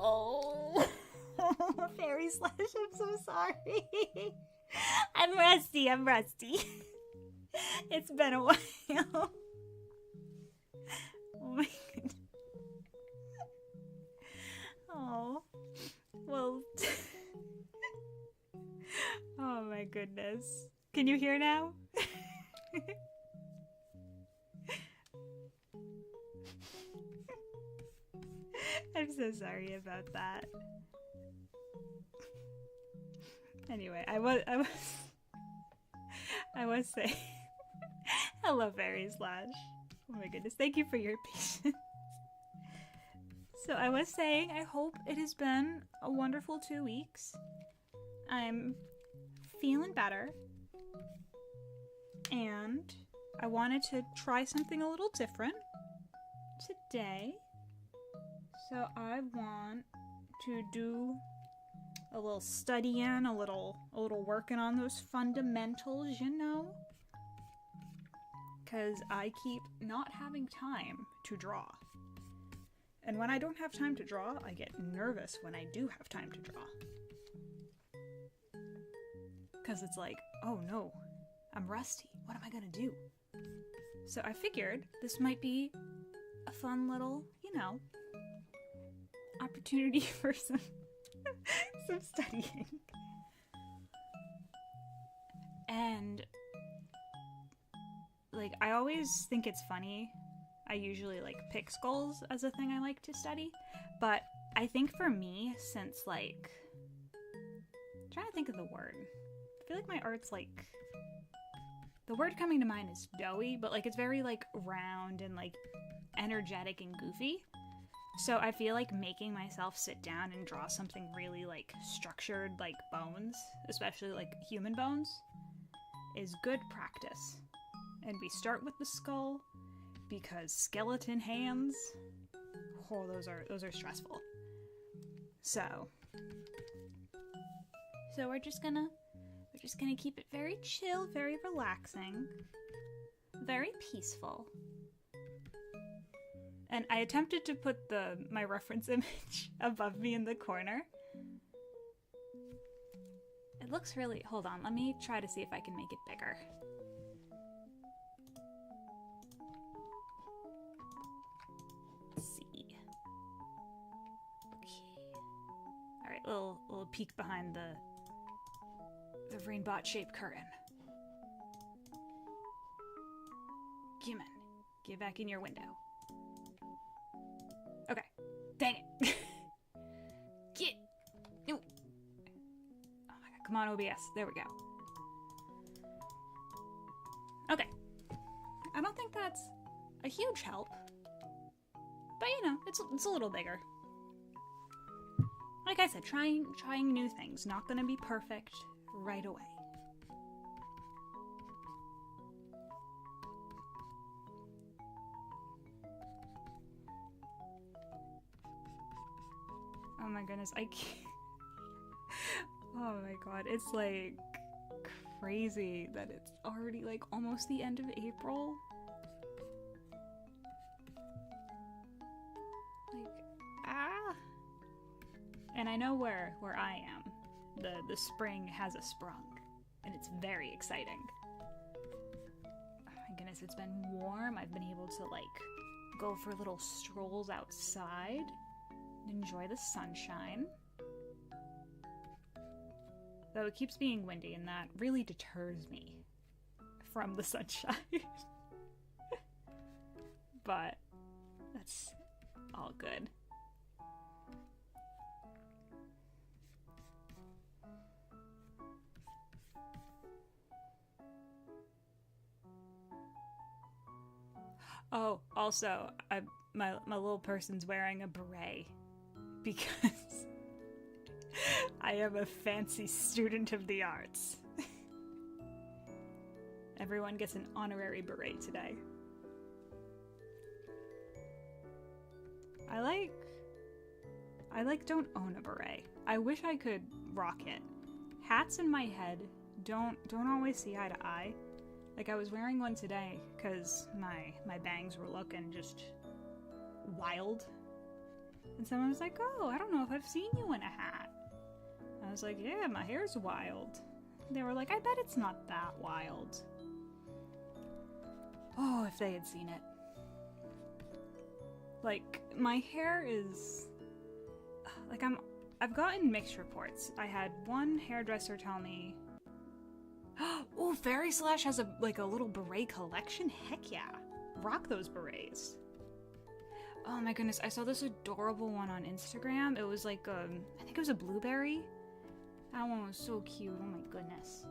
Oh, Fairy Slash, I'm so sorry. I'm rusty. It's been a while. Oh my goodness. Oh, well. Oh my goodness. Can you hear now? I'm so sorry about that. Anyway, I was saying, hello, Fairy Slash. Oh my goodness, thank you for your patience. So I was saying, I hope it has been a wonderful 2 weeks. I'm feeling better, and I wanted to try something a little different today. So I want to do a little studying, a little working on those fundamentals, you know? Because I keep not having time to draw. And when I don't have time to draw, I get nervous when I do have time to draw. Because it's like, oh no, I'm rusty. What am I gonna do? So I figured this might be a fun little, opportunity for some studying. And I always think it's funny. I usually pick skulls as a thing I like to study, but I think for me, since I'm trying to think of the word. I feel like my art's the word coming to mind is doughy, but it's very round and energetic and goofy. So I feel like making myself sit down and draw something really structured like bones, especially human bones, is good practice. And we start with the skull because skeleton hands, oh, those are stressful. So we're just gonna keep it very chill, very relaxing, very peaceful. And I attempted to put my reference image above me in the corner. It looks really... Hold on, let me try to see if I can make it bigger. Let's see. Okay. Alright, little peek behind the rainbot-shaped curtain. Come on. Get back in your window. Okay. Dang it. Get. No. Oh my god. Come on, OBS. There we go. Okay. I don't think that's a huge help. But it's a little bigger. Like I said, trying new things. Not gonna be perfect right away. Oh my goodness, I can't. Oh my god, it's crazy that it's already almost the end of April. And I know where I am. The spring has a sprung, and it's very exciting. Oh my goodness, it's been warm. I've been able to go for little strolls outside. Enjoy the sunshine. Though it keeps being windy, and that really deters me from the sunshine. But that's all good. Oh, also, my little person's wearing a beret. Because I am a fancy student of the arts. Everyone gets an honorary beret today. I don't own a beret. I wish I could rock it. Hats in my head don't always see eye to eye. I was wearing one today because my bangs were looking just wild. And someone was like, oh, I don't know if I've seen you in a hat. I was like, yeah, my hair's wild. They were like, I bet it's not that wild. Oh, if they had seen it. Like, my hair is... Like, I've gotten mixed reports. I had one hairdresser tell me, oh, Fairy Slash has a little beret collection? Heck yeah. Rock those berets. Oh my goodness, I saw this adorable one on Instagram. It was like, I think it was a blueberry. That one was so cute, oh my goodness.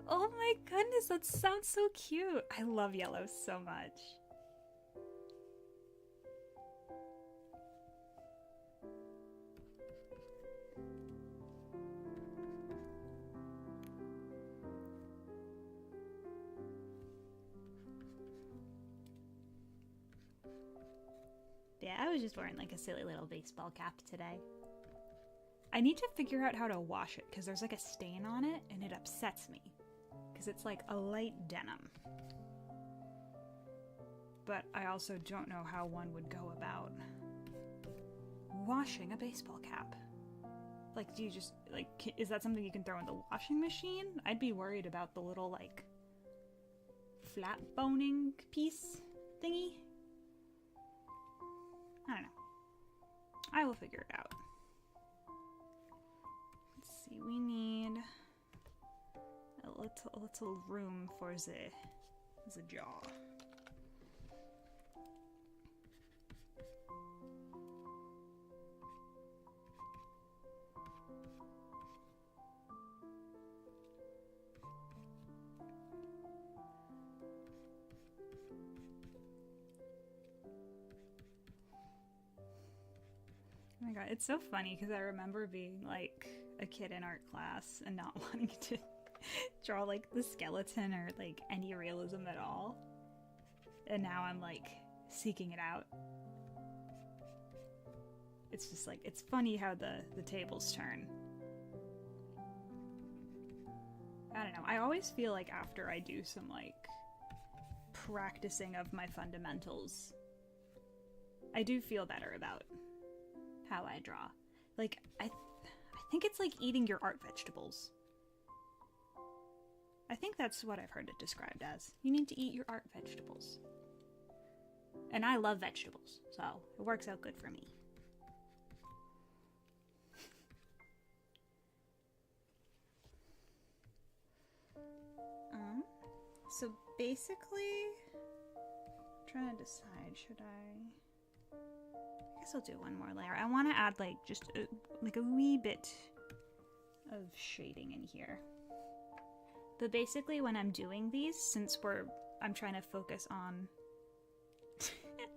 Oh my goodness, that sounds so cute. I love yellow so much. Yeah, I was just wearing like a silly little baseball cap today. I need to figure out how to wash it because there's like a stain on it and it upsets me because it's like a light denim. But I also don't know how one would go about washing a baseball cap. Like, do you just, like, is that something you can throw in the washing machine? I'd be worried about the little, like, flat boning piece thingy. I don't know. I will figure it out. Let's see, we need a little room for the jaw. Oh my god, it's so funny because I remember being like a kid in art class and not wanting to draw like the skeleton or like any realism at all. And now I'm like seeking it out. It's just like, it's funny how the tables turn. I don't know, I always feel like after I do some like practicing of my fundamentals, I do feel better about how I draw. Like, I think it's like eating your art vegetables. I think that's what I've heard it described as. You need to eat your art vegetables. And I love vegetables, so it works out good for me. So basically, I'm trying to decide, should I guess I'll do one more layer. I want to add like just a wee bit of shading in here. But basically when I'm doing these, since I'm trying to focus on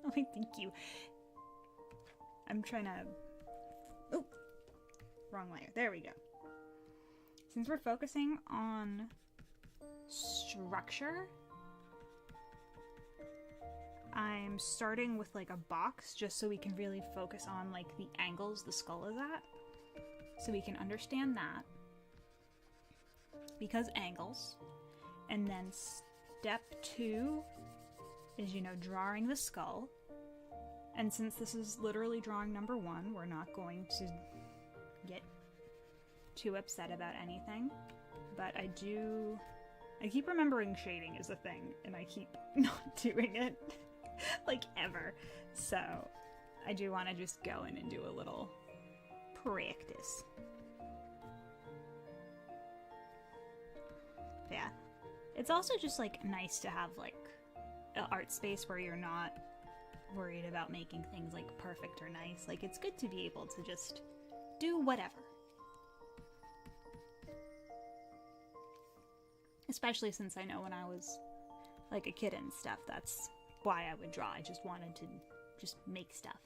oh, thank you. I'm trying to, oh, wrong layer. There we go. Since we're focusing on structure, I'm starting with like a box just so we can really focus on like the angles the skull is at. So we can understand that. Because angles. And then step 2 is, drawing the skull. And since this is literally drawing number 1, we're not going to get too upset about anything. But I keep remembering shading is a thing, and I keep not doing it. Like, ever. So, I do want to just go in and do a little practice. Yeah. It's also just, like, nice to have, like, an art space where you're not worried about making things, like, perfect or nice. Like, it's good to be able to just do whatever. Especially since I know when I was, like, a kid and stuff, that's why I would draw. I just wanted to just make stuff.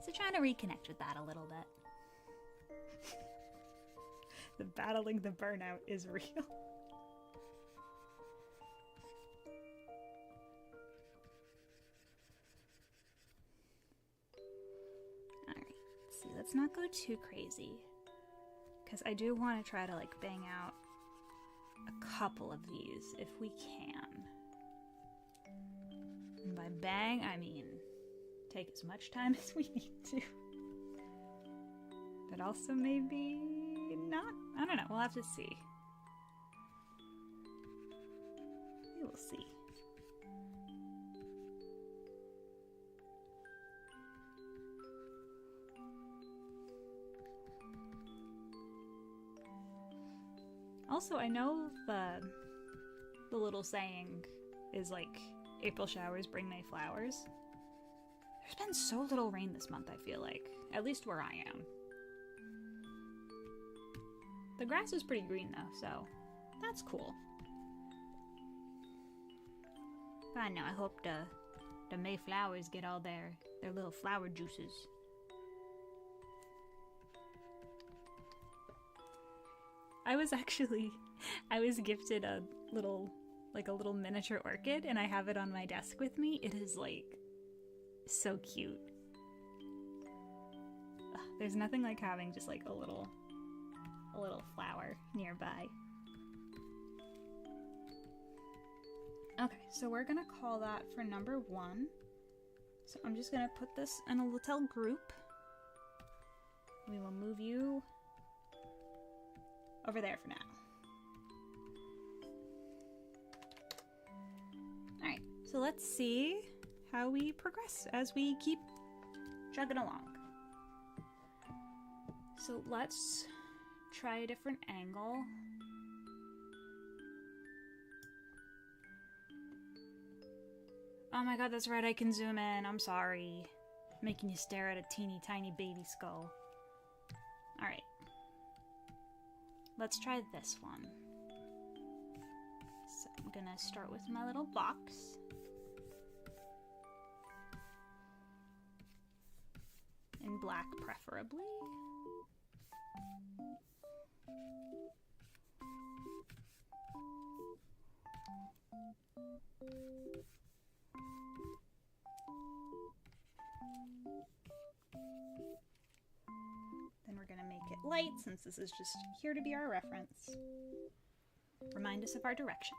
So trying to reconnect with that a little bit. The battling the burnout is real. Alright, let's see, let's not go too crazy. Because I do want to try to, like, bang out a couple of these if we can. And by bang, I mean take as much time as we need to. But also maybe not. I don't know. We'll have to see. We will see. Also, I know the little saying is like, April showers bring May flowers. There's been so little rain this month, I feel like. At least where I am. The grass is pretty green though, so that's cool. But I know, I hope the May flowers get all their little flower juices. I was gifted a little miniature orchid, and I have it on my desk with me. It is like so cute. Ugh, there's nothing like having just like a little flower nearby. Okay, so we're gonna call that for number 1. So I'm just gonna put this in a little group. We will move you over there for now. Alright, so let's see how we progress as we keep chugging along. So let's try a different angle. Oh my god, that's right, I can zoom in. I'm sorry. Making you stare at a teeny tiny baby skull. Alright. Let's try this one. So I'm gonna start with my little box. In black, preferably. Then we're gonna make it light, since this is just here to be our reference. Remind us of our directions.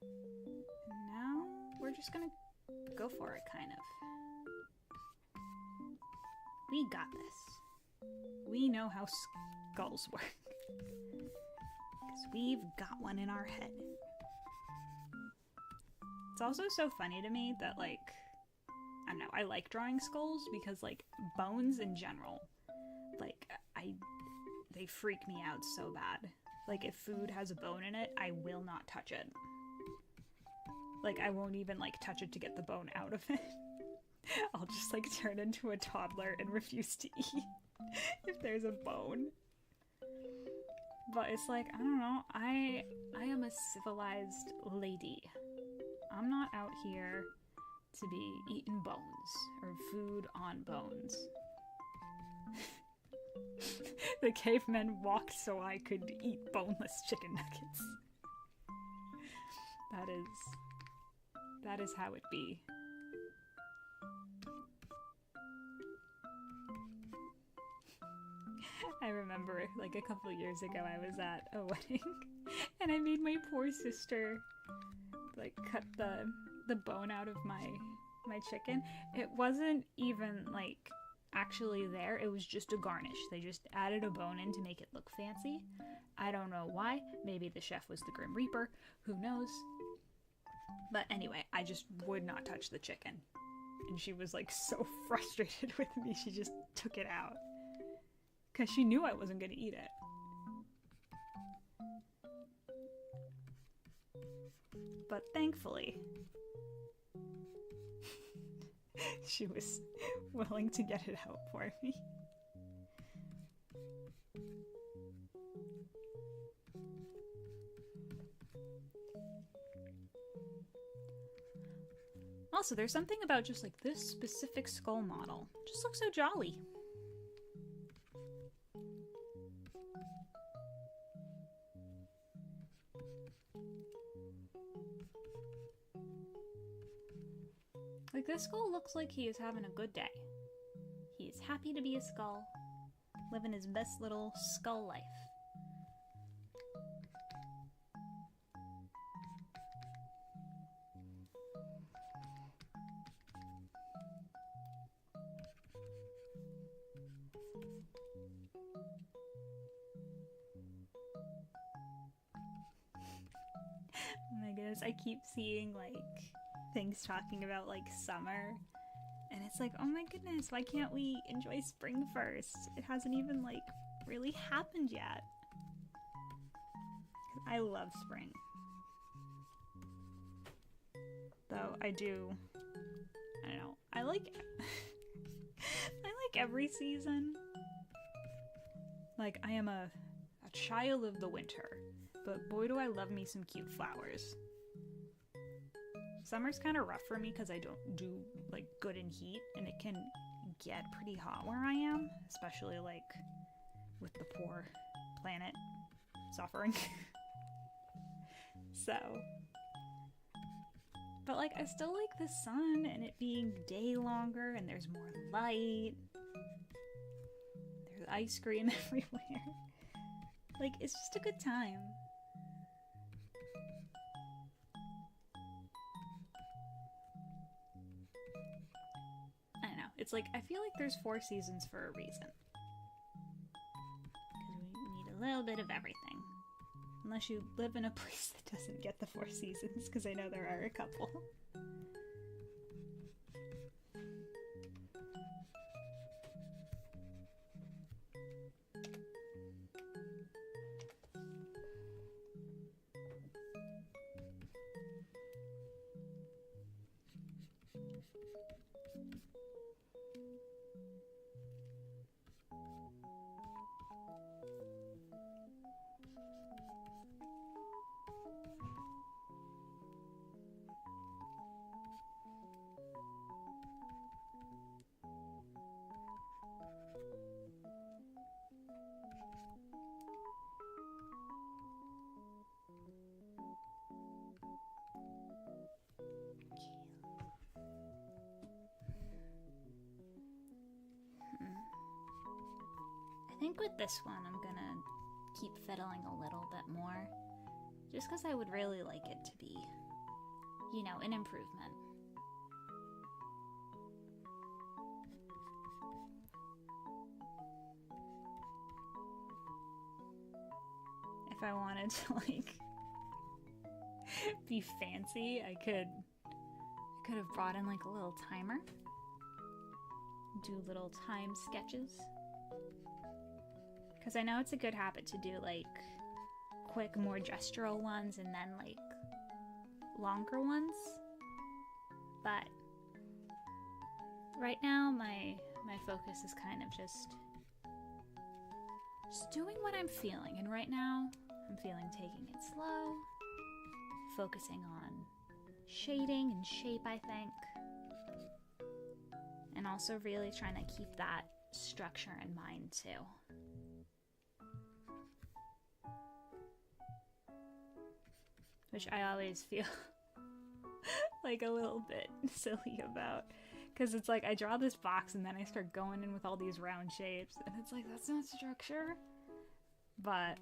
And now we're just gonna go for it, kind of. We got this. We know how skulls work. Because we've got one in our head. It's also so funny to me that, like, I don't know, I like drawing skulls because, like, bones in general, like, they freak me out so bad. Like, if food has a bone in it, I will not touch it. Like, I won't even, like, touch it to get the bone out of it. I'll just, like, turn into a toddler and refuse to eat if there's a bone. But it's like, I don't know, I am a civilized lady. I'm not out here to be eating bones or food on bones. The cavemen walked so I could eat boneless chicken nuggets. That is how it be. I remember, like, a couple years ago I was at a wedding and I made my poor sister, like, cut the bone out of my chicken. It wasn't even, like, actually there. It was just a garnish. They just added a bone in to make it look fancy. I don't know why. Maybe the chef was the Grim Reaper. Who knows? But anyway, I just would not touch the chicken. And she was, like, so frustrated with me, she just took it out. Because she knew I wasn't going to eat it. But thankfully, she was willing to get it out for me. Also, there's something about just, like, this specific skull model. It just looks so jolly. Like, this skull looks like he is having a good day. He is happy to be a skull, living his best little skull life. is I keep seeing like things talking about like summer, and it's like, oh my goodness, why can't we enjoy spring first? It hasn't even like really happened yet. I love spring. Though I don't know, I like every season. Like, I am a child of the winter, but boy do I love me some cute flowers. Summer's kind of rough for me because I don't do like good in heat, and it can get pretty hot where I am, especially like with the poor planet suffering. So, but like I still like the sun and it being day longer and there's more light. There's ice cream everywhere. Like, it's just a good time. I don't know. It's like, I feel like there's 4 seasons for a reason. Because we need a little bit of everything. Unless you live in a place that doesn't get the 4 seasons, because I know there are a couple. I think with this one, I'm gonna keep fiddling a little bit more, just because I would really like it to be, you know, an improvement. If I wanted to, like, be fancy, I could have brought in, like, a little timer. Do little time sketches. Because I know it's a good habit to do, like, quick, more gestural ones and then, like, longer ones. But right now, my focus is kind of just doing what I'm feeling. And right now, I'm feeling taking it slow, focusing on shading and shape, I think. And also really trying to keep that structure in mind, too. Which I always feel like a little bit silly about. Because it's like I draw this box and then I start going in with all these round shapes. And it's like, that's not structure. But,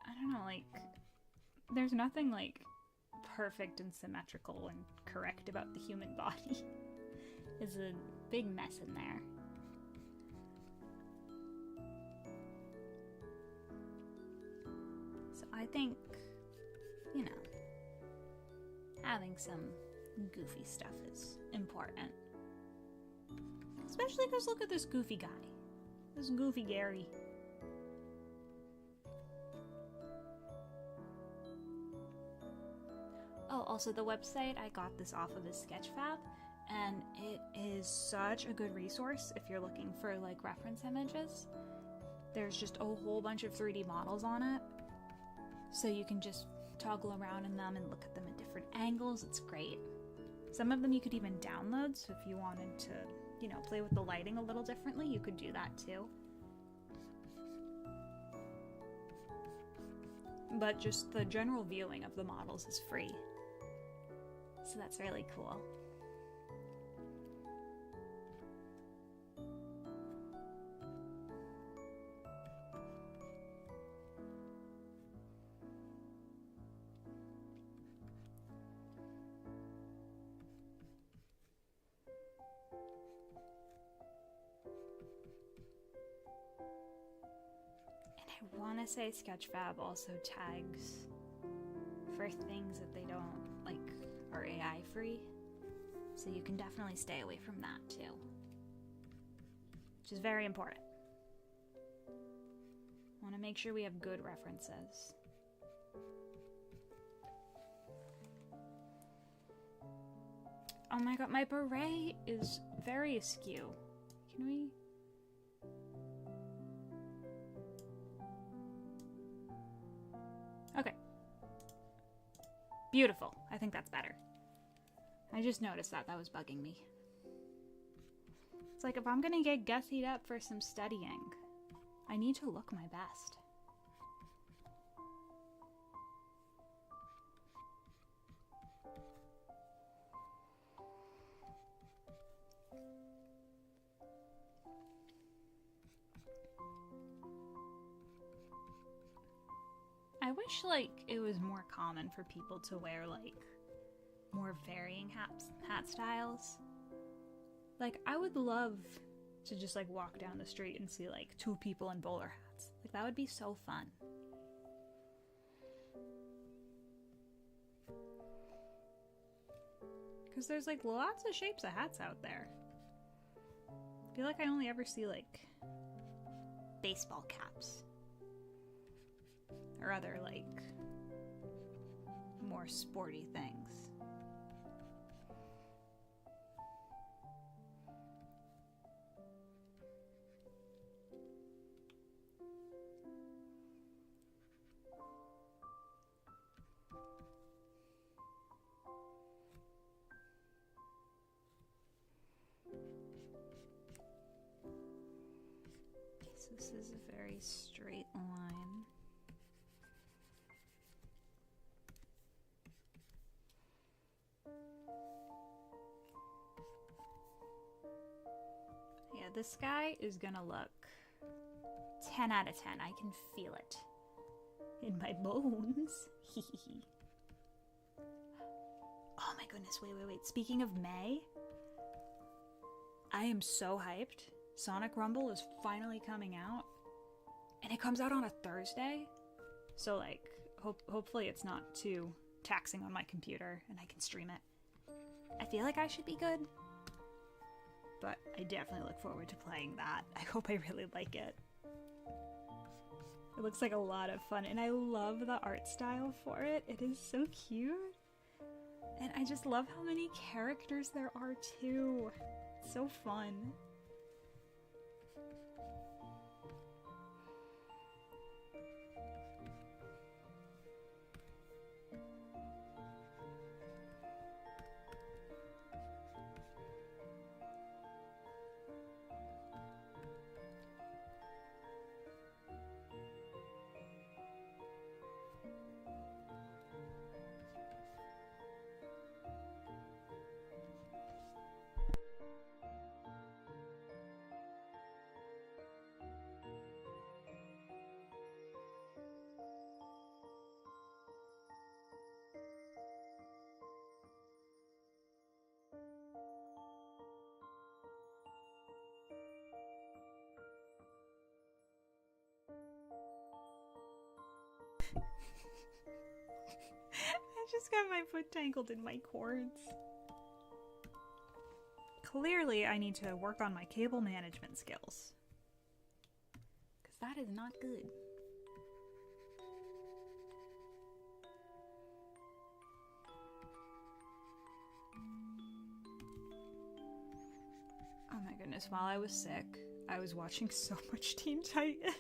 I don't know, like, there's nothing, like, perfect and symmetrical and correct about the human body. There's a big mess in there. So I think, you know, having some goofy stuff is important. Especially because look at this goofy guy. This goofy Gary. Oh, also the website, I got this off of a Sketchfab, and it is such a good resource if you're looking for, like, reference images. There's just a whole bunch of 3D models on it, so you can just toggle around in them and look at them at different angles. It's great. Some of them you could even download, so if you wanted to, you know, play with the lighting a little differently, you could do that too. But just the general viewing of the models is free. So that's really cool. I want to say Sketchfab also tags for things that they don't, like, are AI free. So you can definitely stay away from that too. Which is very important. Want to make sure we have good references. Oh my god, my beret is very askew. Can we... Okay. Beautiful. I think that's better. I just noticed that. That was bugging me. It's like if I'm gonna get gussied up for some studying, I need to look my best. I wish, like, it was more common for people to wear, like, more varying hat styles. Like, I would love to just, like, walk down the street and see, like, 2 people in bowler hats. Like, that would be so fun. Because there's, like, lots of shapes of hats out there. I feel like I only ever see, like, baseball caps. Or other, like, more sporty things. Okay, so this is a very straight line. Yeah, this guy is gonna look 10 out of 10. I can feel it in my bones. Oh my goodness, wait. Speaking of May, I am so hyped. Sonic Rumble is finally coming out. And it comes out on a Thursday. So, like, hopefully it's not too taxing on my computer and I can stream it. I feel like I should be good. But I definitely look forward to playing that. I hope I really like it. It looks like a lot of fun, and I love the art style for it. It is so cute. And I just love how many characters there are, too. It's so fun. I just got my foot tangled in my cords. Clearly, I need to work on my cable management skills. Because that is not good. Oh my goodness, while I was sick, I was watching so much Teen Titans.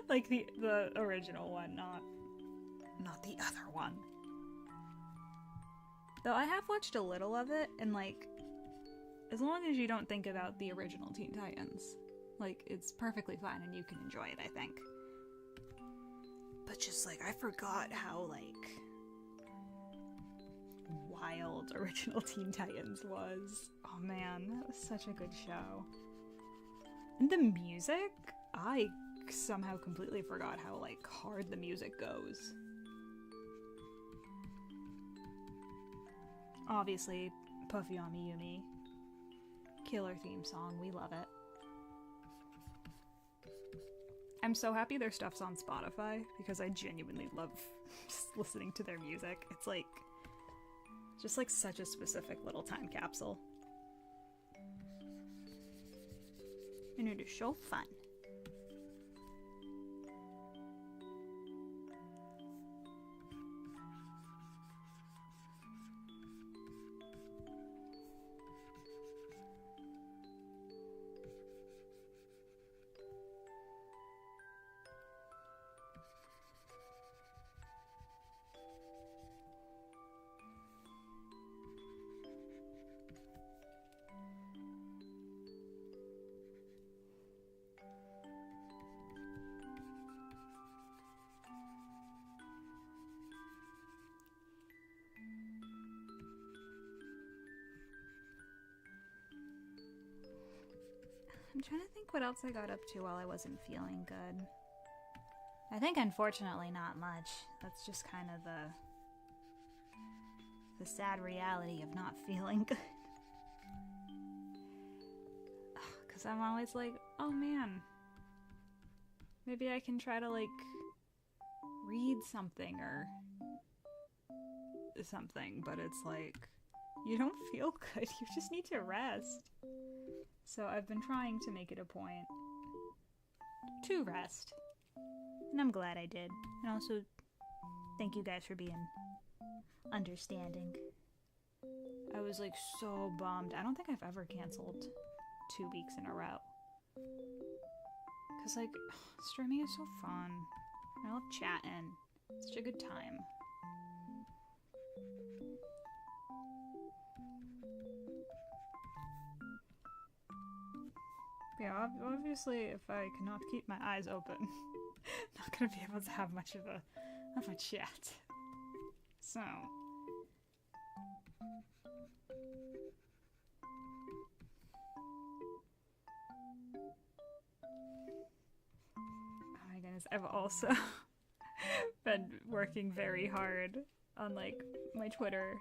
Like the original one, not the other one. Though I have watched a little of it, and like, as long as you don't think about the original Teen Titans, like, it's perfectly fine and you can enjoy it, I think. But just like, I forgot how like wild original Teen Titans was. Oh man, that was such a good show. And the music, I somehow completely forgot how like hard the music goes. Obviously, Puffy Ami Yumi, killer theme song, we love it. I'm so happy their stuff's on Spotify because I genuinely love just listening to their music. It's like just like such a specific little time capsule. And it is so fun. I'm trying to think what else I got up to while I wasn't feeling good. I think unfortunately not much. That's just kind of the sad reality of not feeling good. Because I'm always like, oh man, maybe I can try to like read something or something, but it's like, you don't feel good, you just need to rest. So I've been trying to make it a point to rest. And I'm glad I did. And also, thank you guys for being understanding. I was like so bummed. I don't think I've ever canceled 2 weeks in a row. Cause like, streaming is so fun. I love chatting. It's such a good time. Yeah, obviously, if I cannot keep my eyes open, not gonna be able to have much of a chat. So, oh my goodness, I've also been working very hard on like my Twitter.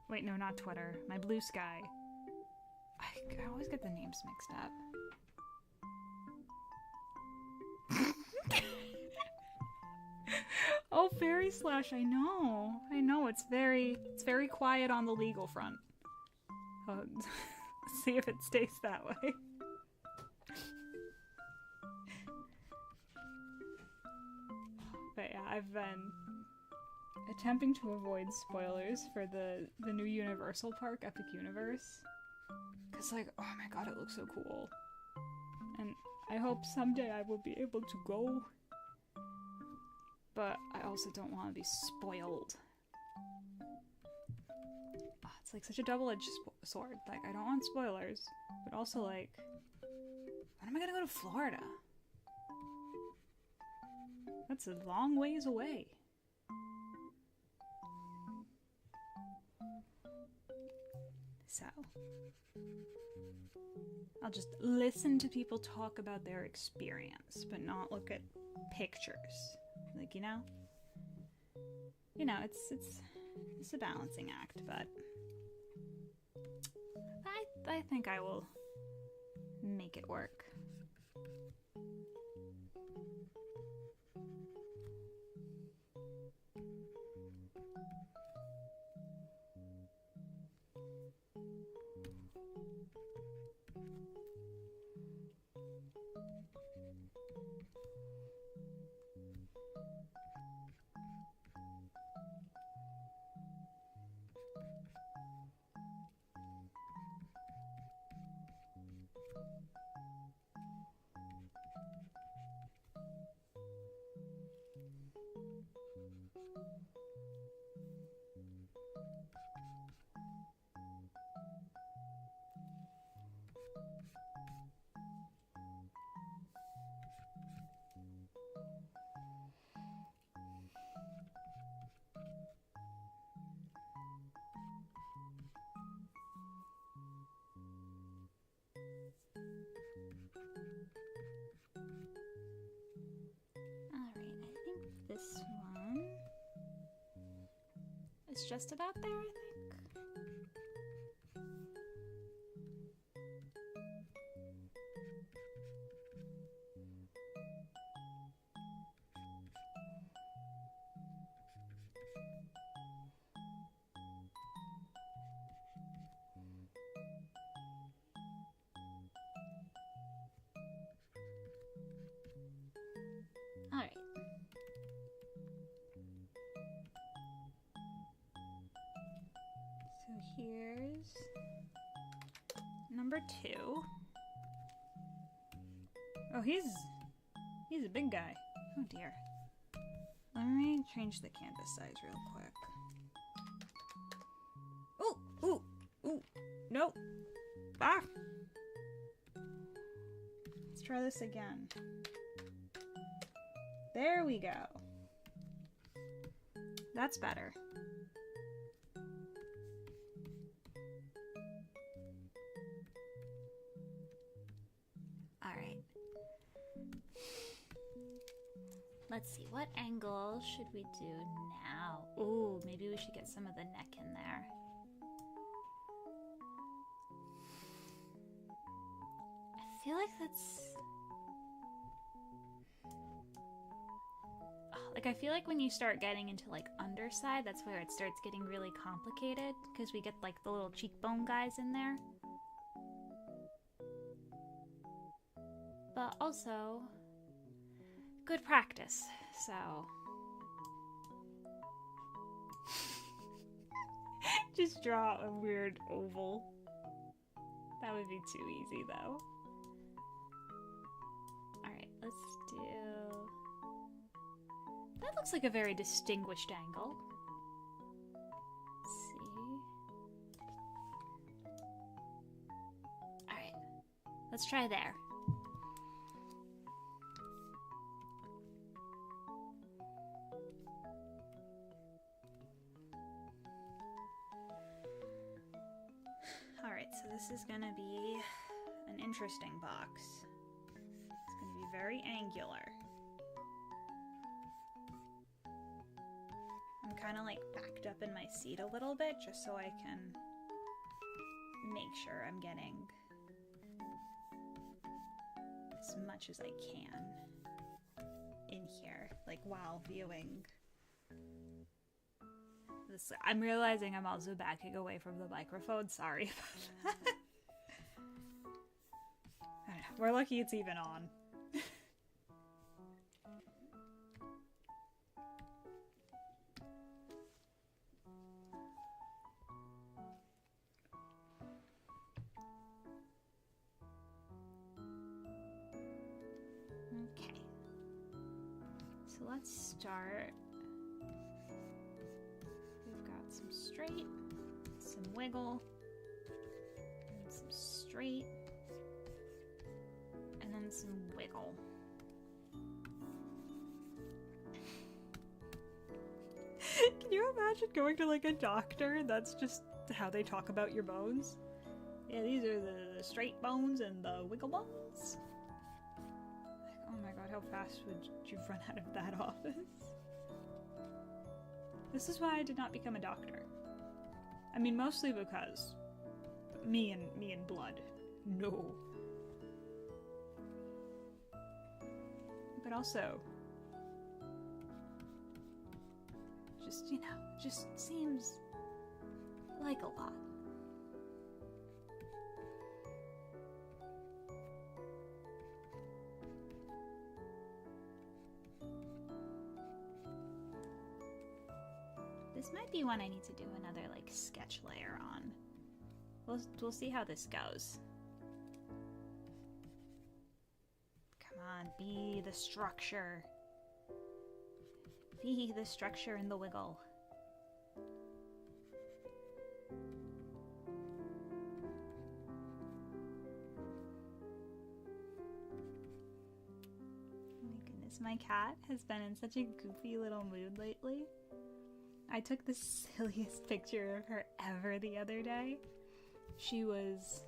Wait, no, not Twitter. My Blue Sky. I always get the names mixed up. Oh, Fairy Slash, I know, it's very quiet on the legal front. See if it stays that way. But yeah, I've been attempting to avoid spoilers for the new Universal Park, Epic Universe. Cause like, oh my god, it looks so cool. And I hope someday I will be able to go. But I also don't want to be spoiled. Oh, it's like such a double-edged sword. Like, I don't want spoilers, but also like, when am I gonna go to Florida? That's a long ways away. So, I'll just listen to people talk about their experience, but not look at pictures. Like, you know, it's a balancing act, but I think I will make it work. This one is just about there, I think. number 2. Oh, he's a big guy. Oh dear. Let me change the canvas size real quick. Oh, ooh, ooh, nope. Ah! Let's try this again. There we go. That's better. Alright. Let's see, what angle should we do now? Ooh, maybe we should get some of the neck in there. I feel like that's... Like, I feel like when you start getting into, like, underside, that's where it starts getting really complicated, because we get, like, the little cheekbone guys in there. But also, good practice, so... Just draw a weird oval. That would be too easy, though. Alright, let's do... That looks like a very distinguished angle. Let's see. Alright, let's try there. Alright, so this is gonna be an interesting box. It's gonna be very angular. I'm kind of like backed up in my seat a little bit just so I can make sure I'm getting as much as I can in here, like while viewing this. I'm realizing I'm also backing away from the microphone. Sorry about that. I don't know. We're lucky it's even on. Okay. So let's start. We've got some straight, some wiggle, and some straight, and then some wiggle. Can you imagine going to like a doctor? That's just how they talk about your bones. Yeah, these are the straight bones and the wiggle bones. Oh my god, how fast would you run out of that office? This is why I did not become a doctor. I mean, mostly because me and blood. No. But also, just, you know, just seems like a lot. This might be one I need to do another, like, sketch layer on. We'll see how this goes. Come on, be the structure. Be the structure in the wiggle. Oh my goodness, my cat has been in such a goofy little mood lately. I took the silliest picture of her ever the other day. She was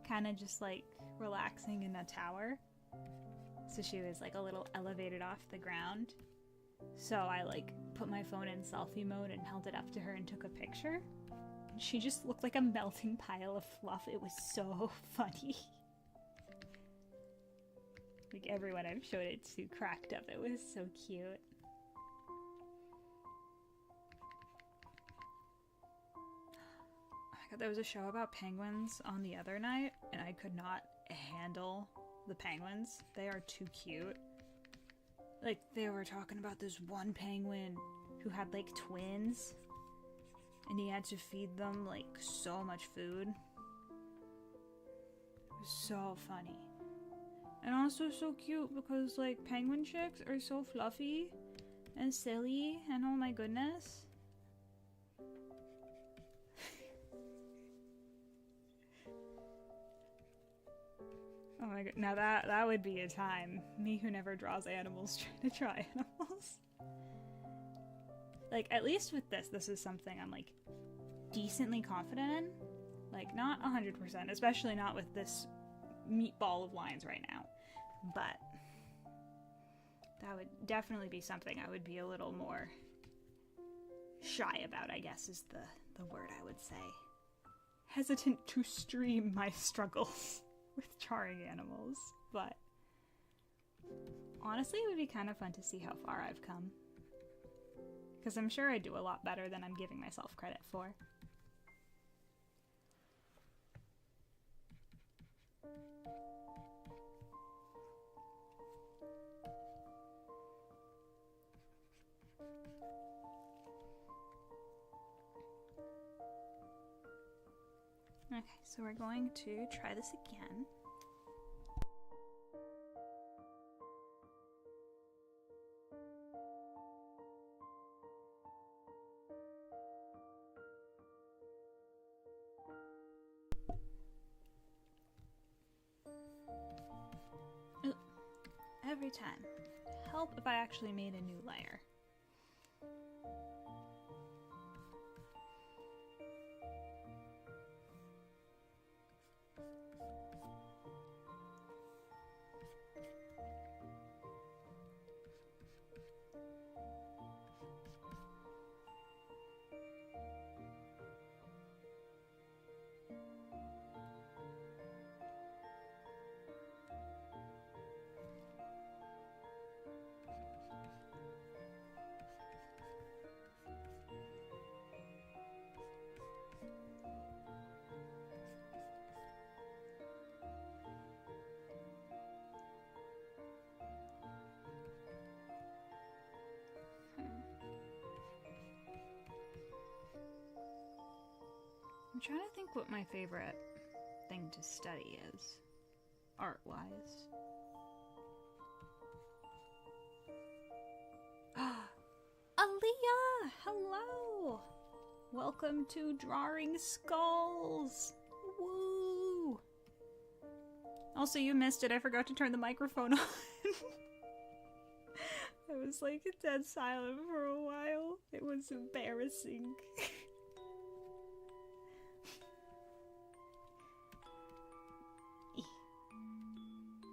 kind of just like relaxing in a tower. So she was like a little elevated off the ground. So I like put my phone in selfie mode and held it up to her and took a picture. She just looked like a melting pile of fluff. It was so funny. Like everyone I've showed it to cracked up. It was so cute. There was a show about penguins on the other night, and I could not handle the penguins. They are too cute. Like, they were talking about this one penguin who had, like, twins, and he had to feed them, like, so much food. So funny. And also so cute because, like, penguin chicks are so fluffy and silly and oh my goodness. Oh my god, now that would be a time. Me who never draws animals trying to draw animals. Like, at least with this is something I'm, like, decently confident in. Like, not 100%, especially not with this meatball of lines right now. But that would definitely be something I would be a little more shy about, I guess is the word I would say. Hesitant to stream my struggles with drawing animals, but honestly it would be kind of fun to see how far I've come. Because I'm sure I do a lot better than I'm giving myself credit for. Okay, so we're going to try this again. Ooh, every time. Help if I actually made a new layer. I'm trying to think what my favorite thing to study is, art-wise. Aaliyah! Hello! Welcome to Drawing Skulls! Woo! Also, you missed it. I forgot to turn the microphone on. I was like dead silent for a while. It was embarrassing.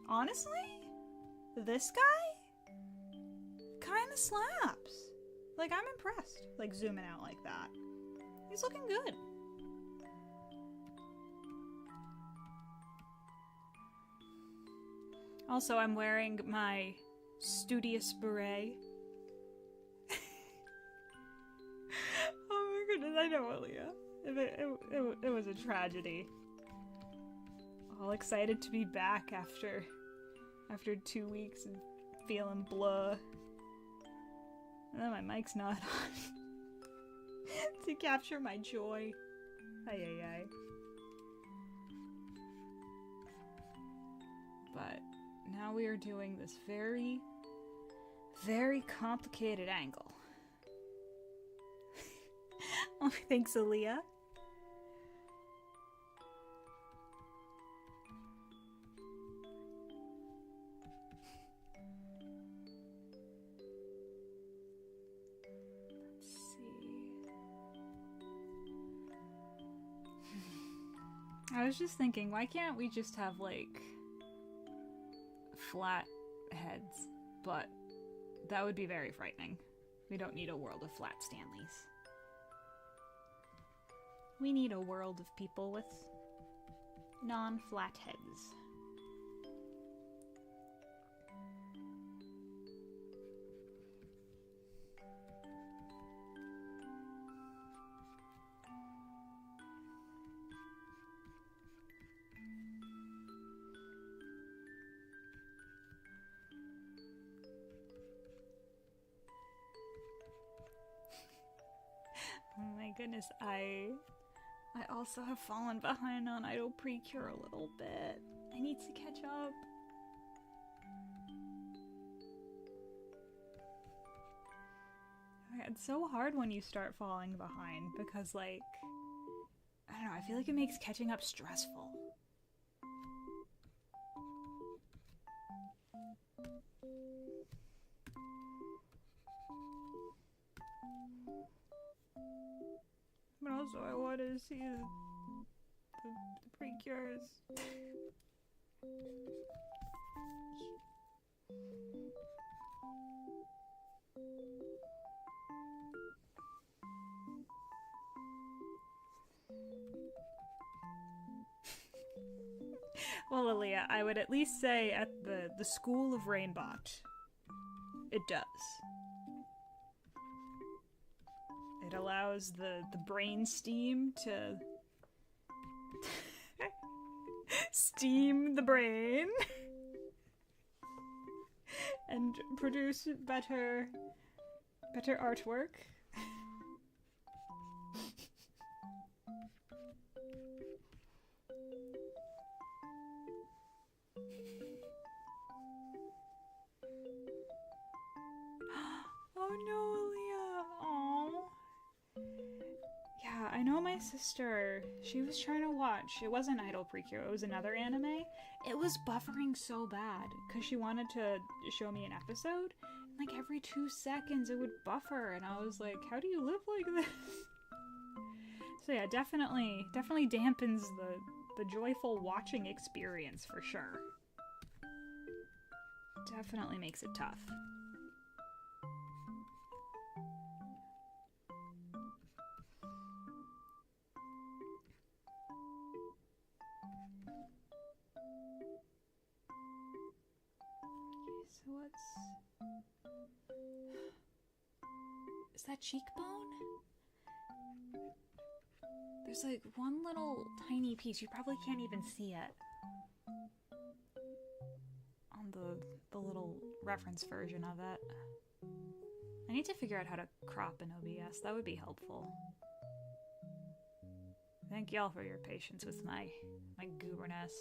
Honestly, this guy kind of slaps. Like, I'm impressed. Like, zooming out like that. He's looking good. Also, I'm wearing my studious beret. Oh my goodness, I know, Aaliyah. It was a tragedy. All excited to be back after 2 weeks and feeling blah. And then my mic's not on to capture my joy. Ay ay ay. But now we are doing this very, very complicated angle. Oh, thanks, Aaliyah. I was just thinking, why can't we just have, like, flat heads? But that would be very frightening. We don't need a world of flat Stanleys. We need a world of people with non-flat heads. Oh my goodness, I also have fallen behind on Idle Precure a little bit. I need to catch up. It's so hard when you start falling behind because, like, I don't know, I feel like it makes catching up stressful. But also I want to see the pre-cures. Well, Lilia, I would at least say at the school of raynbot, it does. It allows the brain steam to steam the brain and produce better artwork. Oh no, Leah. Oh. Yeah, I know my sister. She was trying to watch. It wasn't Idol Precure. It was another anime. It was buffering so bad because she wanted to show me an episode. Like every 2 seconds it would buffer, and I was like, "How do you live like this?" So yeah, definitely dampens the joyful watching experience for sure. Definitely makes it tough. So is that cheekbone? There's like one little tiny piece. You probably can't even see it on the little reference version of it. I need to figure out how to crop in OBS. That would be helpful. Thank y'all for your patience with my gooberness.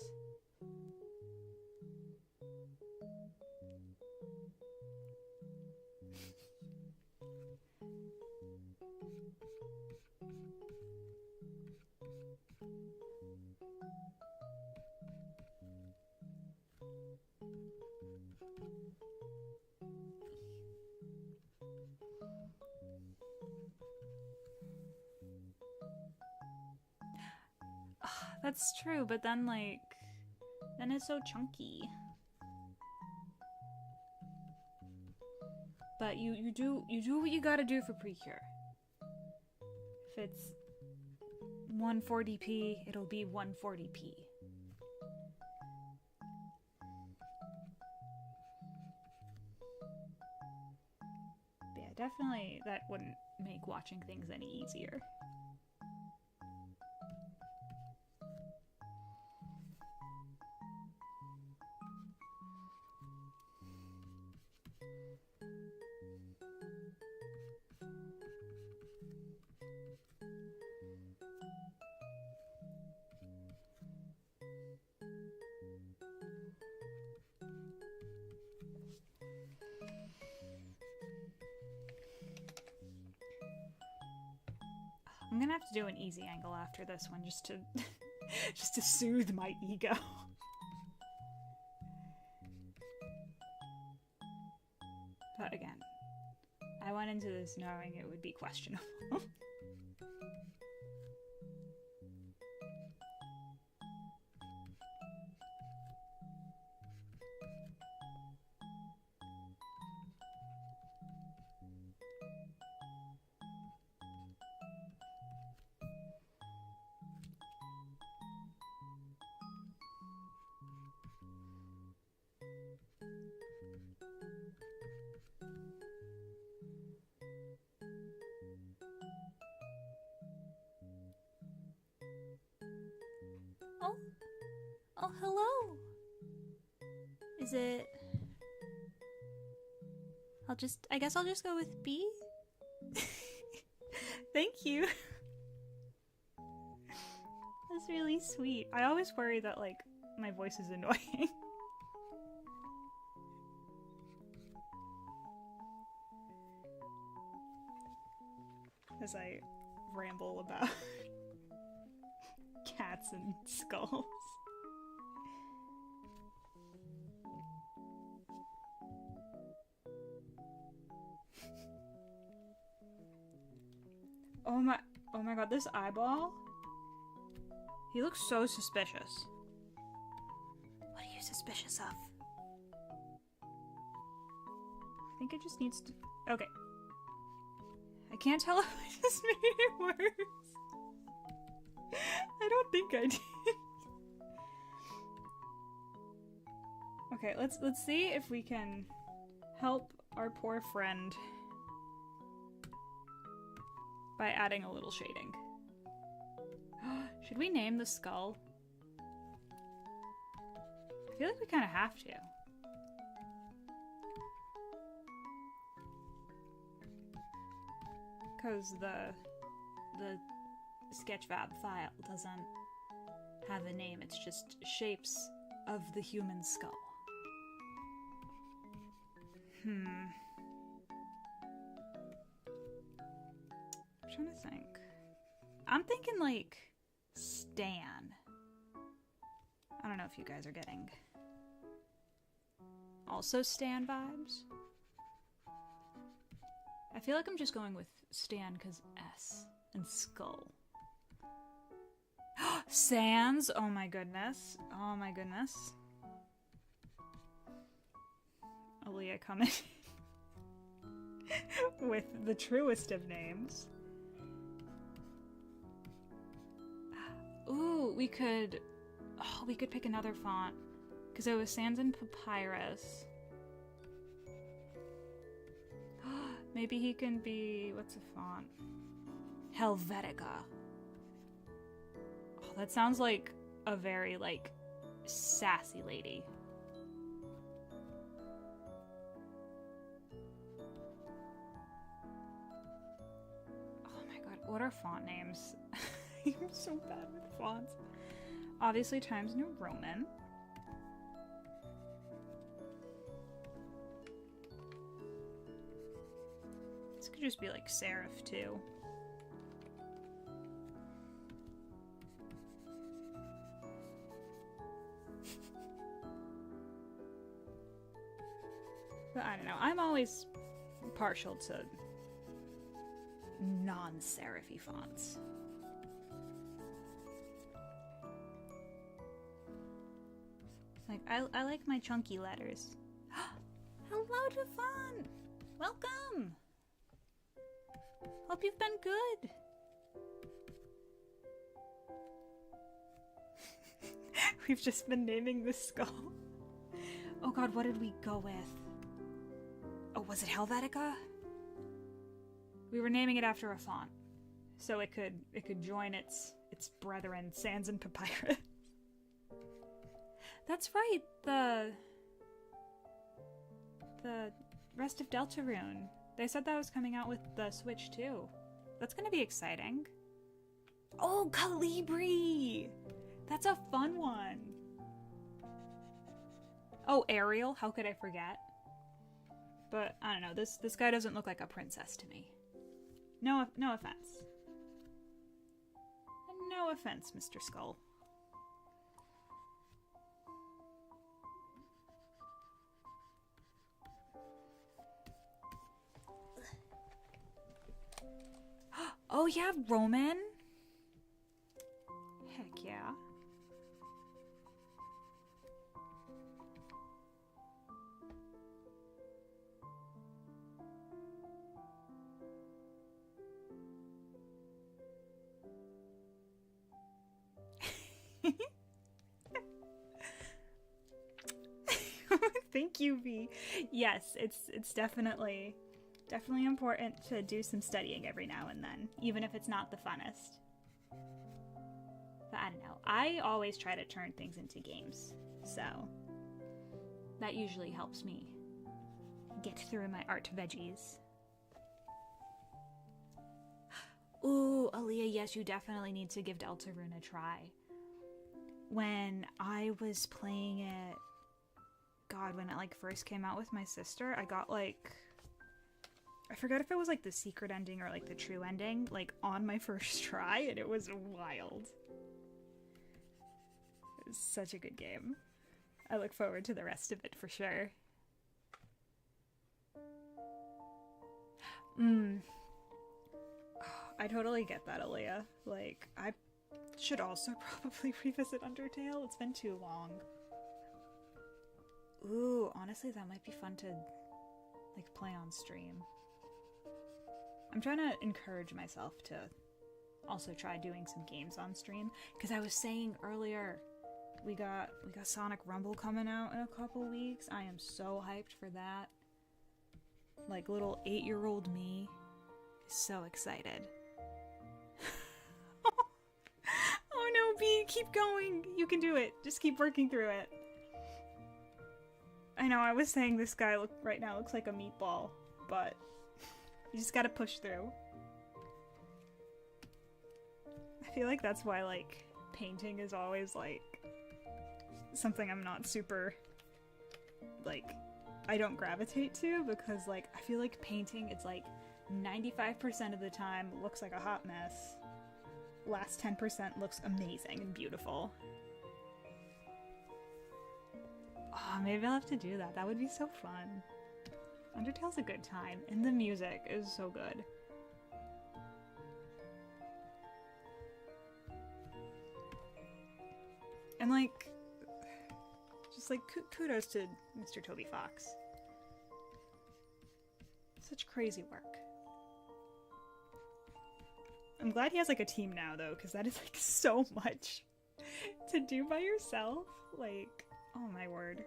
That's true, but then then it's so chunky. But you do what you gotta do for Precure. If it's 140p, it'll be 140p. But yeah, definitely that wouldn't make watching things any easier. I'm gonna have to do an easy angle after this one just to just to soothe my ego. But again, I went into this knowing it would be questionable. Oh, hello. Is it... I guess I'll just go with B? Thank you. That's really sweet. I always worry that, like, my voice is annoying. As I ramble about cats and skulls. Oh my god, this eyeball? He looks so suspicious. What are you suspicious of? I think it just needs to... Okay. I can't tell if I just made it worse. I don't think I did. Okay, let's see if we can help our poor friend by adding a little shading. Should we name the skull? I feel like we kind of have to. Because the sketchbook file doesn't have a name, it's just shapes of the human skull. I'm trying to think. I'm thinking like Stan. I don't know if you guys are getting also Stan vibes. I feel like I'm just going with Stan because S and skull. Sans! Oh my goodness. Oh my goodness. Aaliyah coming with the truest of names. Ooh, we could pick another font because it was Sans and Papyrus. Maybe he can be, what's a font? Helvetica. Oh, that sounds like a very, like, sassy lady. Oh my god, what are font names? I'm so bad with fonts. Obviously, Times New Roman. This could just be like serif too. But I don't know. I'm always partial to non-serify fonts. Like, I like my chunky letters. Hello, Devon! Welcome! Hope you've been good. We've just been naming the skull. Oh god, what did we go with? Oh, was it Helvetica? We were naming it after a font, so it could join its brethren, Sans and Papyrus. That's right, the rest of Deltarune. They said that was coming out with the Switch too. That's gonna be exciting. Oh, Calibri! That's a fun one. Oh, Ariel, how could I forget? But I don't know, this guy doesn't look like a princess to me. No offense. No offense, Mr. Skull. Oh yeah, Roman? Heck yeah. Thank you, V. Yes, it's definitely important to do some studying every now and then, even if it's not the funnest. But I don't know. I always try to turn things into games, so that usually helps me get through my art veggies. Ooh, Aaliyah, yes, you definitely need to give Deltarune a try. when I was playing it, God, when it like first came out with my sister, I got like, I forgot if it was like the secret ending or like the true ending, like on my first try, and it was wild. It was such a good game. I look forward to the rest of it for sure. I totally get that, Aaliyah. Like, I should also probably revisit Undertale. It's been too long. Ooh, honestly, that might be fun to, like, play on stream. I'm trying to encourage myself to also try doing some games on stream. Because I was saying earlier, we got Sonic Rumble coming out in a couple weeks. I am so hyped for that. Like, little 8-year-old me is so excited. Oh no, B, keep going. You can do it. Just keep working through it. I know, I was saying this guy right now looks like a meatball, but you just gotta push through. I feel like that's why, like, painting is always, like, something I'm not super, like, I don't gravitate to, because, like, I feel like painting, it's, like, 95% of the time looks like a hot mess. Last 10% looks amazing and beautiful. Oh, maybe I'll have to do that. That would be so fun. Undertale's a good time, and the music is so good. And, like, just, like, kudos to Mr. Toby Fox. Such crazy work. I'm glad he has, like, a team now, though, because that is, like, so much to do by yourself. Like, oh my word.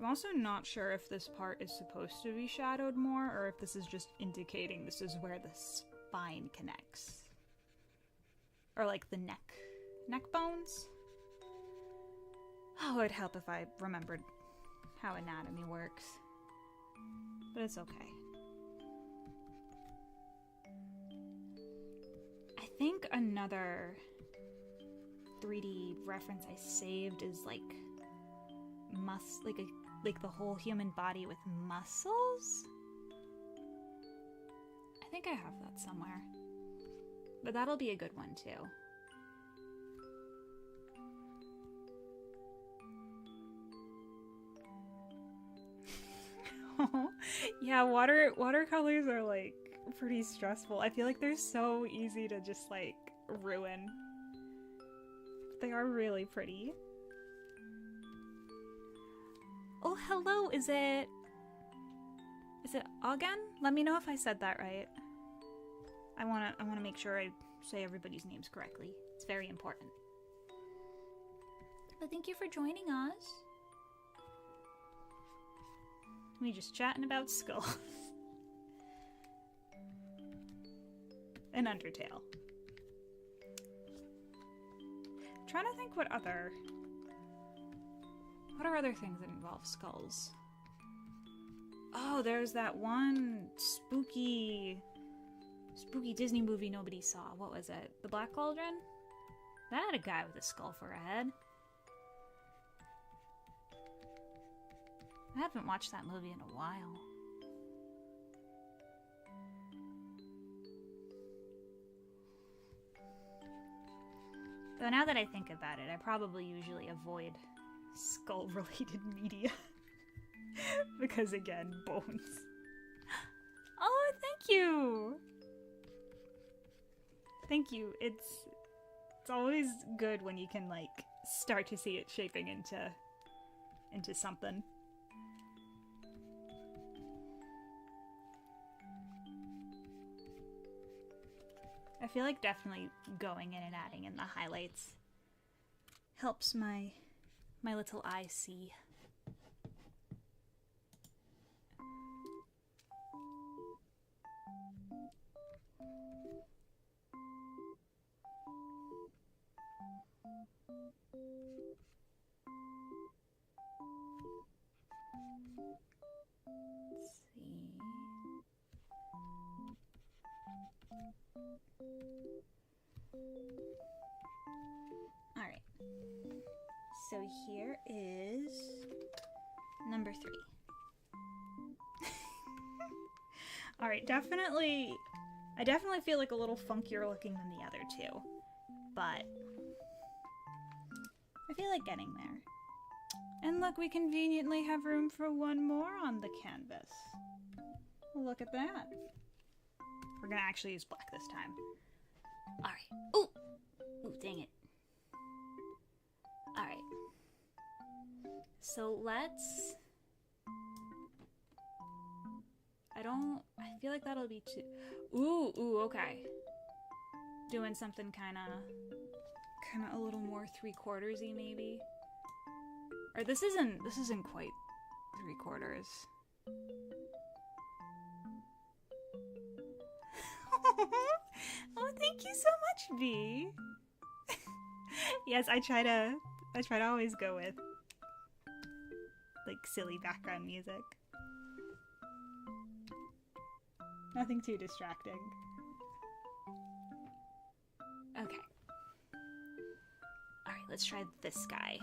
I'm also not sure if this part is supposed to be shadowed more, or if this is just indicating this is where the spine connects. Or, like, the neck bones? Oh, it'd help if I remembered how anatomy works. But it's okay. I think another 3D reference I saved is like like the whole human body with muscles. I think I have that somewhere. But that'll be a good one too. Yeah, watercolors are like pretty stressful. I feel like they're so easy to just like ruin. But they are really pretty. Oh, hello, is it Agan? Let me know if I said that right. I wanna make sure I say everybody's names correctly. It's very important. But thank you for joining us. We just chatting about skulls. And Undertale. I'm trying to think what are other things that involve skulls? Oh, there's that one spooky Disney movie nobody saw. What was it? The Black Cauldron? That had a guy with a skull for a head. I haven't watched that movie in a while. Though now that I think about it, I probably usually avoid skull-related media. Because again, bones. Oh, thank you! Thank you. It's always good when you can, like, start to see it shaping into something. I feel like definitely going in and adding in the highlights helps my little eye see. Let's see. So here is number 3. Alright, I definitely feel like a little funkier looking than the other 2. But I feel like getting there. And look, we conveniently have room for one more on the canvas. Look at that. We're gonna actually use black this time. Alright. Ooh! Ooh, dang it. Alright. So let's... I feel like that'll be too... Ooh, okay. Doing something kinda a little more 3/4-y maybe. Or this isn't quite 3/4. Oh, thank you so much, B. Yes, I try to always go with like silly background music. Nothing too distracting. Okay. Alright, let's try this guy.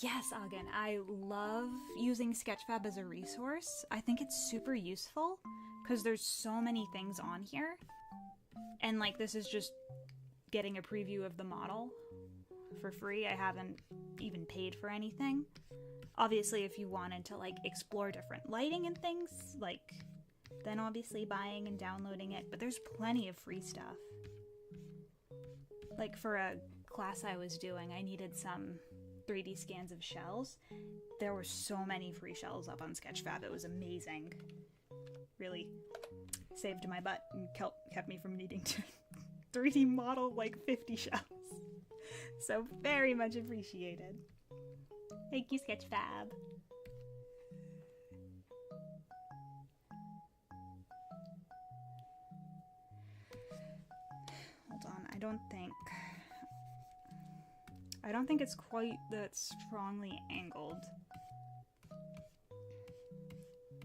Yes, Ogden, I love using Sketchfab as a resource. I think it's super useful because there's so many things on here. And like this is just getting a preview of the model for free. I haven't even paid for anything. Obviously, if you wanted to like explore different lighting and things, like then obviously buying and downloading it, but there's plenty of free stuff. Like for a class I was doing, I needed some 3D scans of shells. There were so many free shells up on Sketchfab. It was amazing. Really saved my butt and kept me from needing to 3D model like 50 shells. So very much appreciated. Thank you, Sketchfab. Hold on, I don't think it's quite that strongly angled.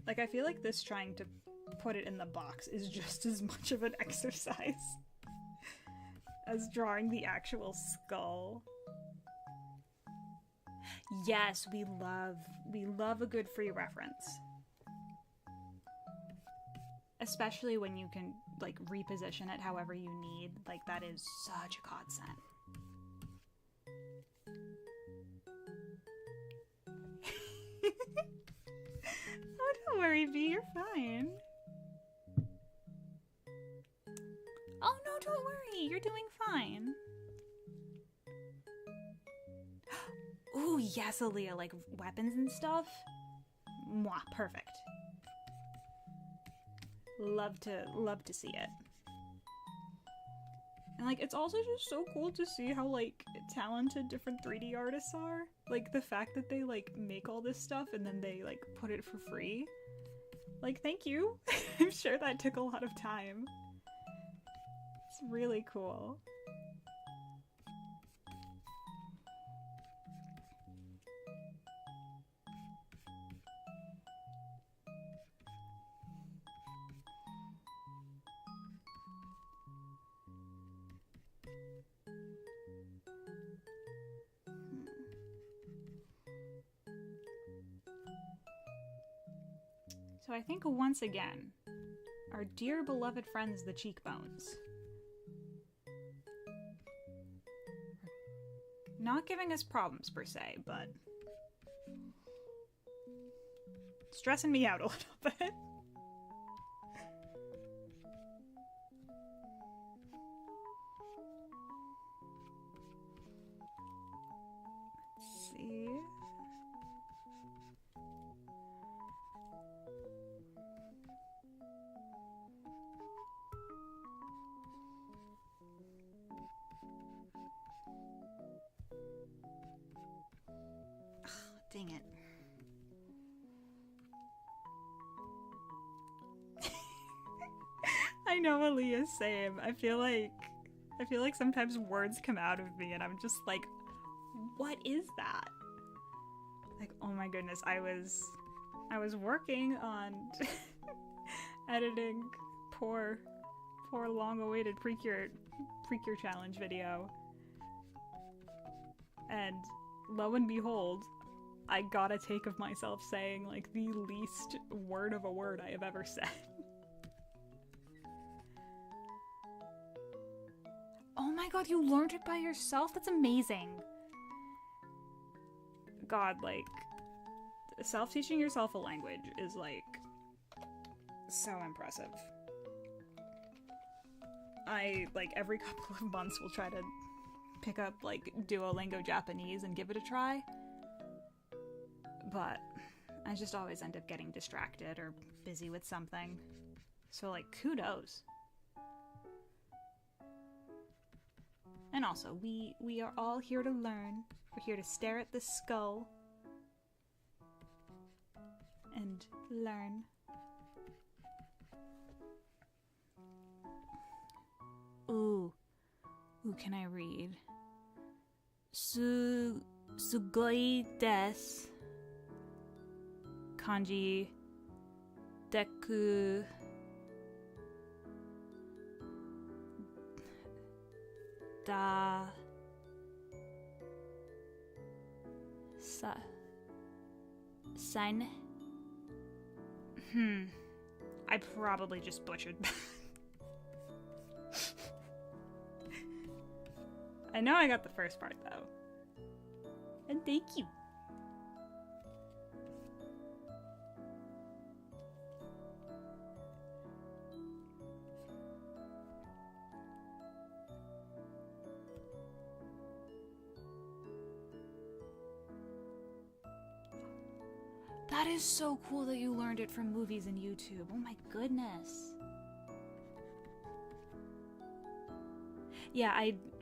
Like, I feel like this trying to put it in the box is just as much of an exercise as drawing the actual skull. Yes, we love a good free reference. Especially when you can, like, reposition it however you need. Like, that is such a godsend. Oh, don't worry, B, you're fine. Oh, no, don't worry, you're doing fine. Ooh, yes, Aaliyah, like weapons and stuff. Mwah, perfect. Love to see it. And like, it's also just so cool to see how like talented different 3D artists are. Like the fact that they like make all this stuff and then they like put it for free. Like, thank you. I'm sure that took a lot of time. It's really cool. So I think once again, our dear beloved friends, the cheekbones. Not giving us problems per se, but stressing me out a little bit. Let's see. Dang it. I know, Aaliyah, same. I feel like sometimes words come out of me and I'm just like, what is that? Like, oh my goodness, I was working on editing poor long-awaited Precure challenge video, and lo and behold, I got a take of myself saying like the least word of a word I have ever said. Oh my god, you learned it by yourself? That's amazing. God, like, self-teaching yourself a language is, like, so impressive. I, like, every couple of months will try to pick up, like, Duolingo Japanese and give it a try. But I just always end up getting distracted or busy with something. So, like, kudos. And also, we are all here to learn. We're here to stare at the skull and learn. Ooh, can I read? Sugoi desu. Kanji deku. Da. Sign. I probably just butchered that. I know I got the first part though. And thank you. That is so cool that you learned it from movies and YouTube. Oh my goodness. Yeah,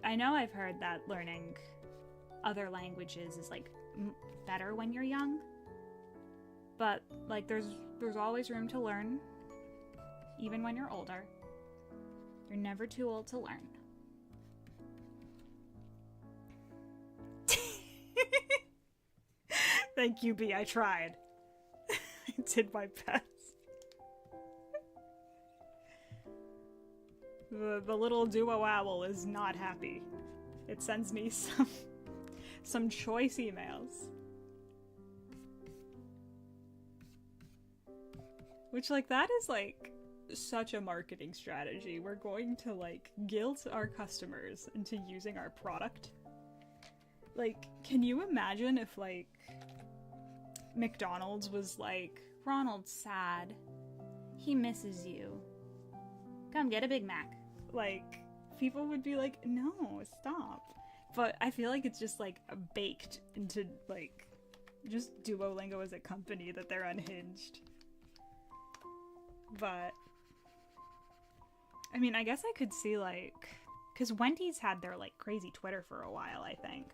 I know I've heard that learning other languages is like better when you're young. But like there's always room to learn even when you're older. You're never too old to learn. Thank you, B. I tried. I did my best. The little duo owl is not happy. It sends me some choice emails. Which, like, that is, like, such a marketing strategy. We're going to, like, guilt our customers into using our product. Like, can you imagine if, like, McDonald's was like, Ronald's sad. He misses you. Come get a Big Mac. Like, people would be like, no, stop. But I feel like it's just, like, baked into, like, just Duolingo as a company that they're unhinged. But, I mean, I guess I could see, like, because Wendy's had their, like, crazy Twitter for a while, I think.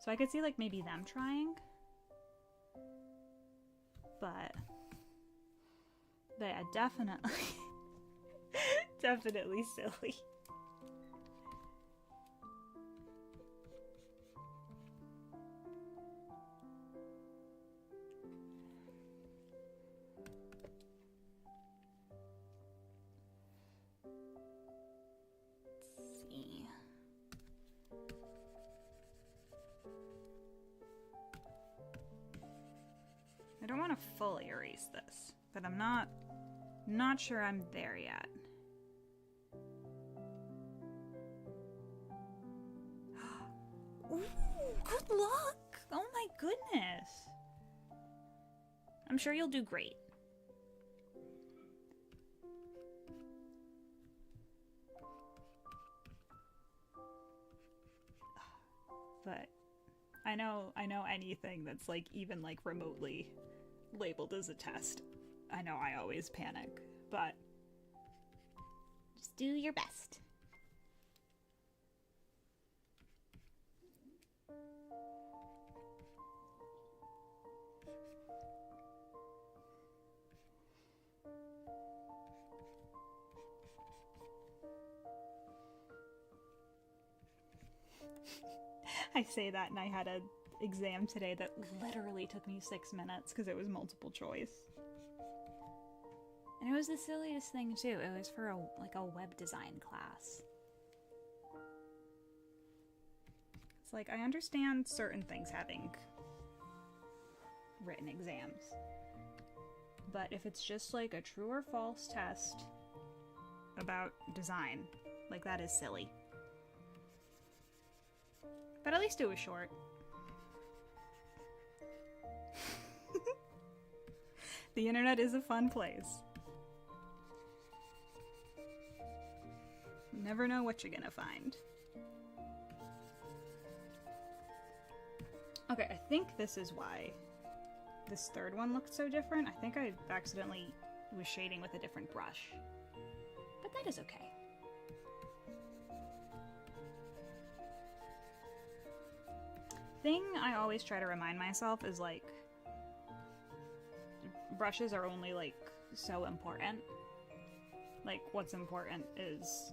So I could see, like, maybe them trying. But yeah, definitely, definitely silly. Let's see. I don't want to fully erase this, but I'm not sure I'm there yet. Ooh, good luck! Oh my goodness! I'm sure you'll do great. But I know anything that's like even like remotely labeled as a test. I know I always panic, but just do your best. I say that and I had an exam today that literally took me 6 minutes because it was multiple choice. And it was the silliest thing too. It was for a web design class. It's like, I understand certain things having written exams. But if it's just like a true or false test about design, like, that is silly. But at least it was short. The internet is a fun place. You never know what you're gonna find. Okay, I think this is why this third one looked so different. I think I accidentally was shading with a different brush. But that is okay. Thing I always try to remind myself is, like, brushes are only, like, so important. Like, what's important is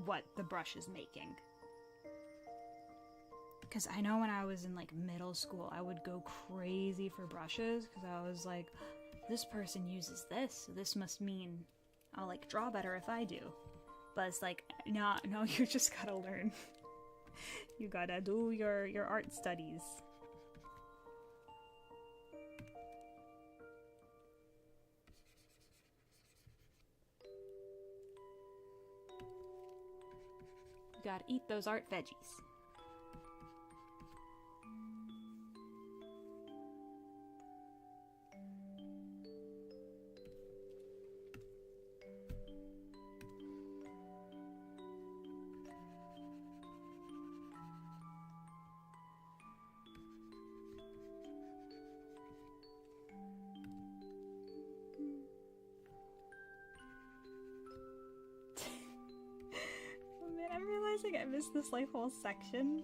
what the brush is making. Because I know when I was in, like, middle school, I would go crazy for brushes, because I was like, this person uses this, so this must mean I'll, like, draw better if I do. But it's like, no, you just gotta learn. You gotta do your art studies. You gotta eat those art veggies. I'm realizing I missed this like whole section,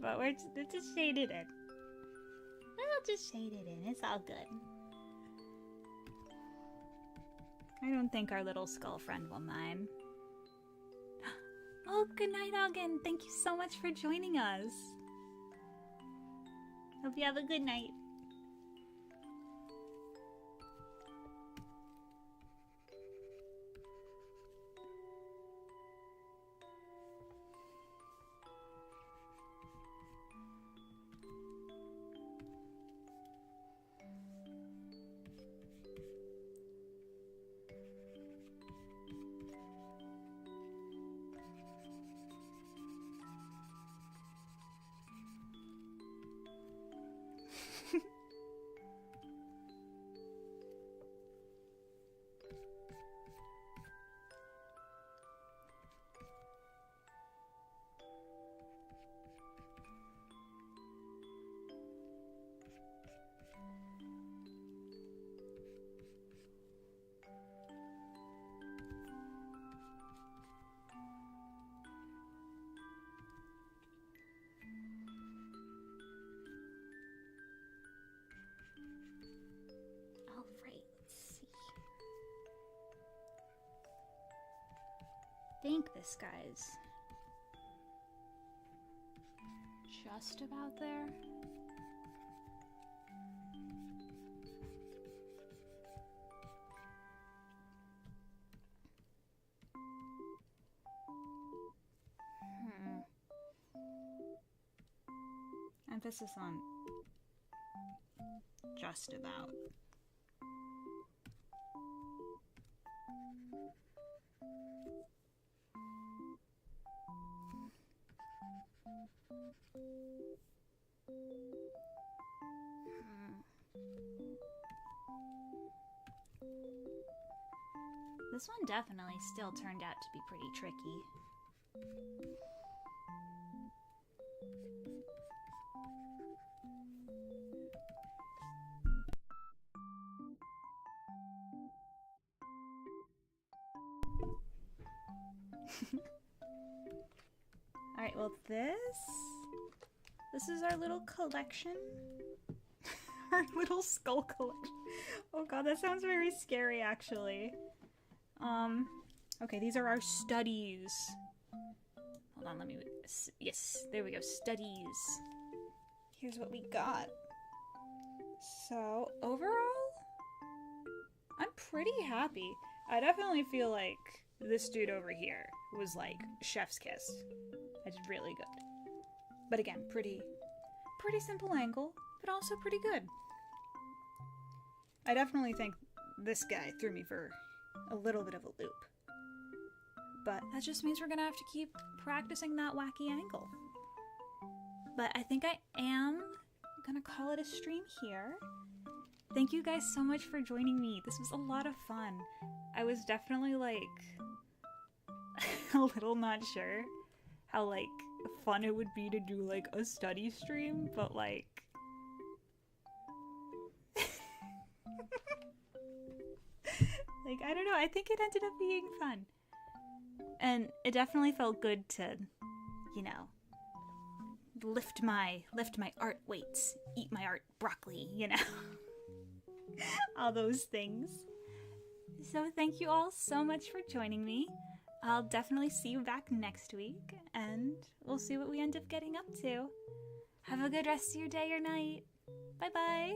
but we're just shaded in. I'll just shade it in. It's all good. I don't think our little skull friend will mind. Oh, good night, Augen. Thank you so much for joining us. Hope you have a good night. I think this guy's just about there. Emphasis on just about. This one definitely still turned out to be pretty tricky. Alright, well this is our little collection. Our little skull collection. Oh god, that sounds very scary actually. Okay, these are our studies. Hold on, let me... Yes, there we go. Studies. Here's what we got. So, overall, I'm pretty happy. I definitely feel like this dude over here was like chef's kiss. I did really good. But again, pretty simple angle, but also pretty good. I definitely think this guy threw me for a little bit of a loop. But that just means we're gonna have to keep practicing that wacky angle. But I think I am gonna call it a stream here. Thank you guys so much for joining me. This was a lot of fun. I was definitely like a little not sure how like fun it would be to do like a study stream, but like like I don't know, I think it ended up being fun. And it definitely felt good to, you know, lift my art weights, eat my art broccoli, you know. All those things. So thank you all so much for joining me. I'll definitely see you back next week, and we'll see what we end up getting up to. Have a good rest of your day or night. Bye bye.